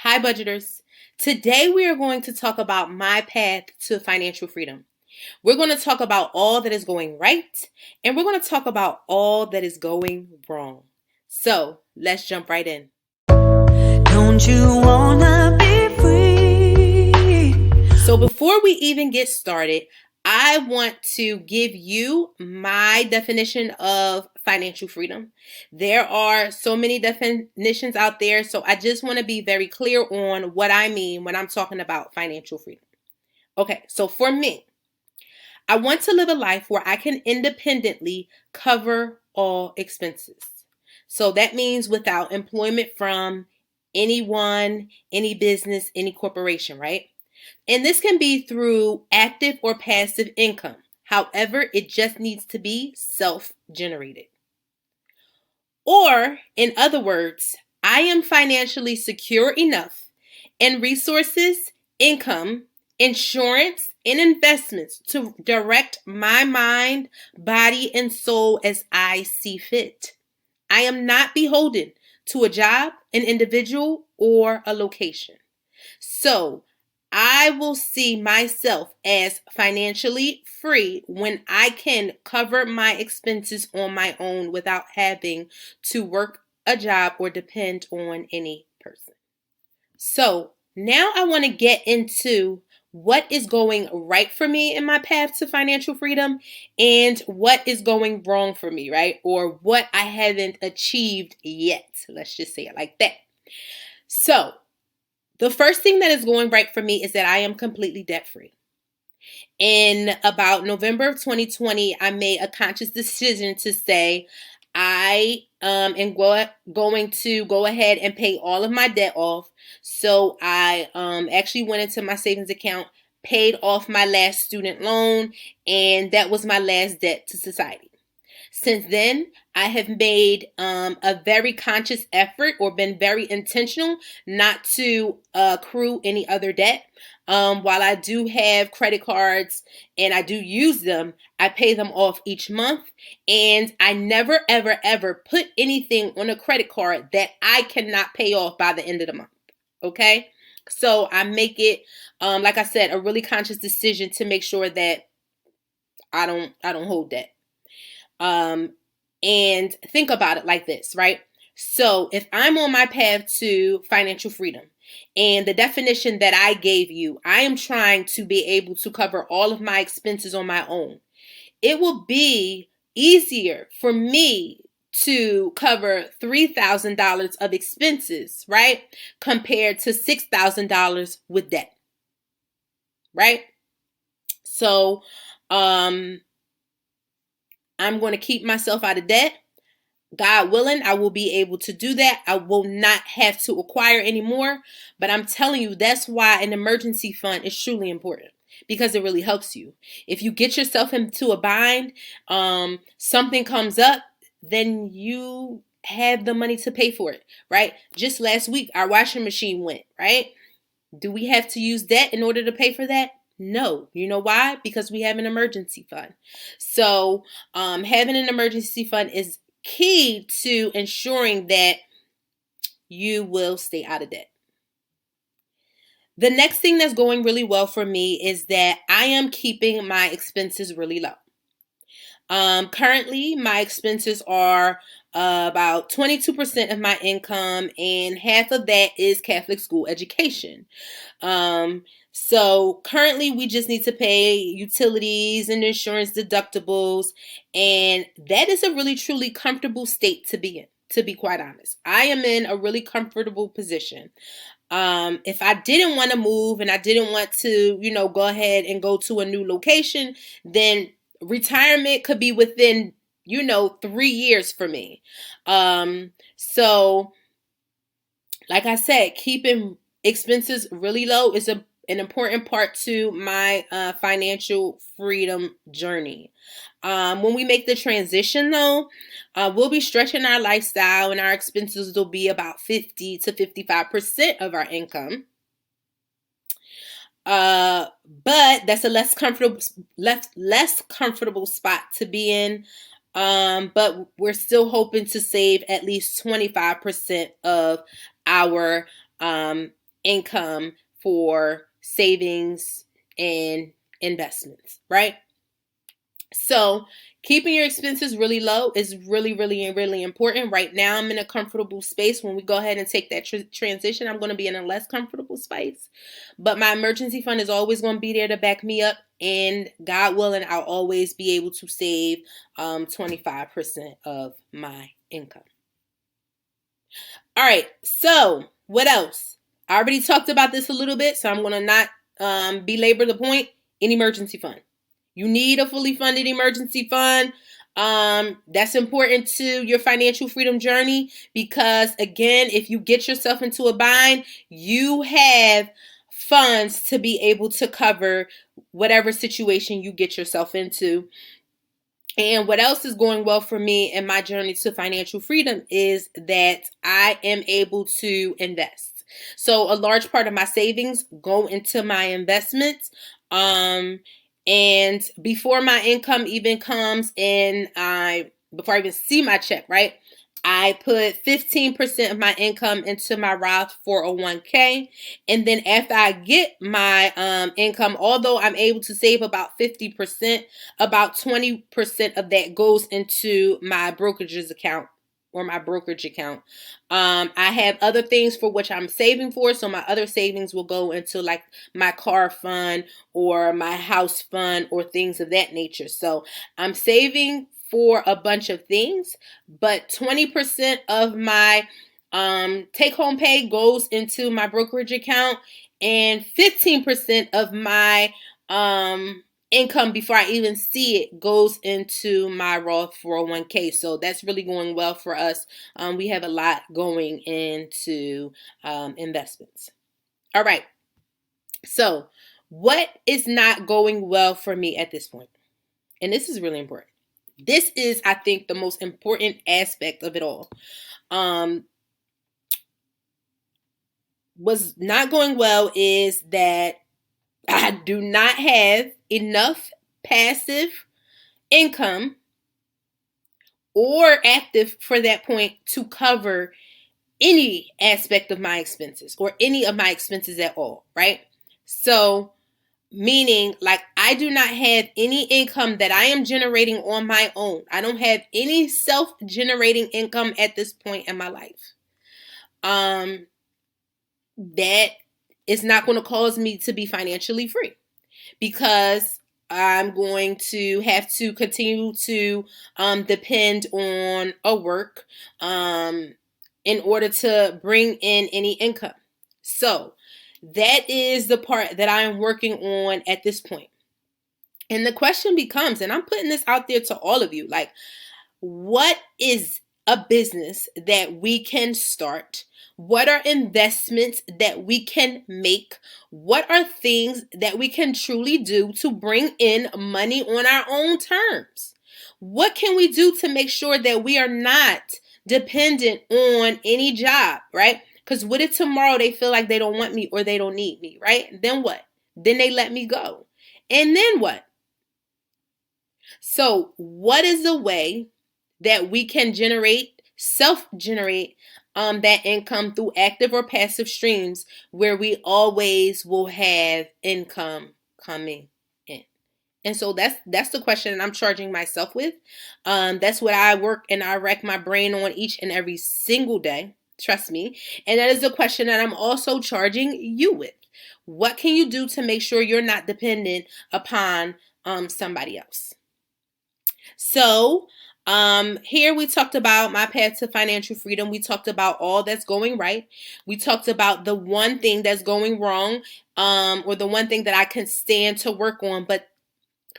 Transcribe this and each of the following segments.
Hi, budgeters. Today we are going to talk about my path to financial freedom. We're going to talk about all that is going right, and we're going to talk about all that is going wrong. So let's jump right in. Don't you wanna be free? So before we even get started, I want to give you my definition of financial freedom. There are so many definitions out there, so I just want to be very clear on what I mean when I'm talking about financial freedom. Okay, so for me, I want to live a life where I can independently cover all expenses. So that means without employment from anyone, any business, any corporation, right? And this can be through active or passive income. However, it just needs to be self-generated. Or, in other words, I am financially secure enough in resources, income, insurance, and investments to direct my mind, body, and soul as I see fit. I am not beholden to a job, an individual, or a location. So, I will see myself as financially free when I can cover my expenses on my own without having to work a job or depend on any person. So now I want to get into what is going right for me in my path to financial freedom and what is going wrong for me, right? Or what I haven't achieved yet. Let's just say it like that. So the first thing that is going right for me is that I am completely debt free. In about November of 2020, I made a conscious decision to say I am going to go ahead and pay all of my debt off. So I actually went into my savings account, paid off my last student loan, and that was my last debt to society. Since then, I have made a very conscious effort or been very intentional not to accrue any other debt. While I do have credit cards and I do use them, I pay them off each month. And I never, ever, ever put anything on a credit card that I cannot pay off by the end of the month. Okay? So I make it, like I said, a really conscious decision to make sure that I don't hold debt. And think about it like this, right? So if I'm on my path to financial freedom and the definition that I gave you, I am trying to be able to cover all of my expenses on my own. It will be easier for me to cover $3,000 of expenses, right? Compared to $6,000 with debt, right? So, I'm going to keep myself out of debt. God willing, I will be able to do that. I will not have to acquire anymore. But I'm telling you, that's why an emergency fund is truly important because it really helps you. If you get yourself into a bind, something comes up, then you have the money to pay for it, right? Just last week, our washing machine went, right? Do we have to use debt in order to pay for that? No. You know why? Because we have an emergency fund. So having an emergency fund is key to ensuring that you will stay out of debt. The next thing that's going really well for me is that I am keeping my expenses really low. Currently, my expenses are about 22% of my income, and half of that is Catholic school education. So currently we just need to pay utilities and insurance deductibles, and that is a really truly comfortable state to be in, to be quite honest. I am in a really comfortable position. If I didn't want to move and I didn't want to, go ahead and go to a new location, then retirement could be within, 3 years for me. So like I said, keeping expenses really low is an important part to my financial freedom journey. When we make the transition, though, we'll be stretching our lifestyle and our expenses will be about 50 to 55% of our income. But that's a less comfortable spot to be in. But we're still hoping to save at least 25% of our income for savings and investments, right? So keeping your expenses really low is really, really, really important. Right now, I'm in a comfortable space. When we go ahead and take that transition, I'm going to be in a less comfortable space. But my emergency fund is always going to be there to back me up. And God willing, I'll always be able to save 25% of my income. All right. So what else? I already talked about this a little bit, so I'm going to not belabor the point. An emergency fund. You need a fully funded emergency fund. That's important to your financial freedom journey because, again, if you get yourself into a bind, you have funds to be able to cover whatever situation you get yourself into. And what else is going well for me in my journey to financial freedom is that I am able to invest. So a large part of my savings go into my investments. And before my income even comes in, before I even see my check, right? I put 15% of my income into my Roth 401k. And then after I get my income, although I'm able to save about 50%, about 20% of that goes into my brokerages account or my brokerage account. I have other things for which I'm saving for. So my other savings will go into like my car fund or my house fund or things of that nature. So I'm saving for a bunch of things, but 20% of my take home pay goes into my brokerage account, and 15% of my income before I even see it goes into my Roth 401k. So that's really going well for us. We have a lot going into investments. All right. So what is not going well for me at this point? And this is really important. This is, I think, the most important aspect of it all. What's not going well is that I do not have enough passive income or active for that point to cover any aspect of my expenses or any of my expenses at all, right? So meaning, like, I do not have any income that I am generating on my own. I don't have any self-generating income at this point in my life. That is not going to cause me to be financially free because I'm going to have to continue to depend on a work in order to bring in any income. So that is the part that I am working on at this point. And the question becomes, and I'm putting this out there to all of you, like, what is a business that we can start? What are investments that we can make? What are things that we can truly do to bring in money on our own terms? What can we do to make sure that we are not dependent on any job, right? Because what if tomorrow they feel like they don't want me or they don't need me, right? Then what? Then they let me go. And then what? So what is the way that we can self-generate that income through active or passive streams where we always will have income coming in? And so that's the question that I'm charging myself with. That's what I work and I rack my brain on each and every single day. Trust me. And that is the question that I'm also charging you with. What can you do to make sure you're not dependent upon somebody else? So here we talked about my path to financial freedom. We talked about all that's going right. We talked about the one thing that's going wrong, or the one thing that I can stand to work on. But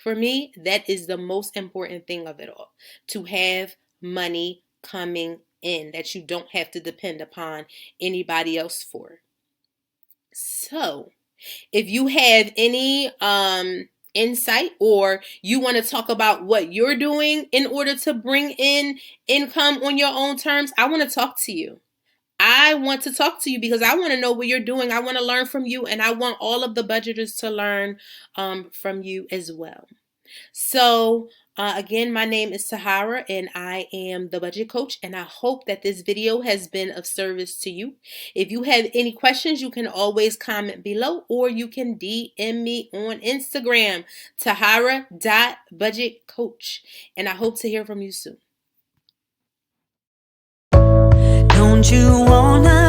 for me, that is the most important thing of it all, to have money coming in that you don't have to depend upon anybody else for. So if you have any insight or you want to talk about what you're doing in order to bring in income on your own terms, I want to talk to you. I want to talk to you because I want to know what you're doing. I want to learn from you, and I want all of the budgeters to learn from you as well. So Again, my name is Sahara and I am the budget coach, and I hope that this video has been of service to you. If you have any questions, you can always comment below, or you can DM me on Instagram, tahara.budgetcoach, and I hope to hear from you soon. Don't you wanna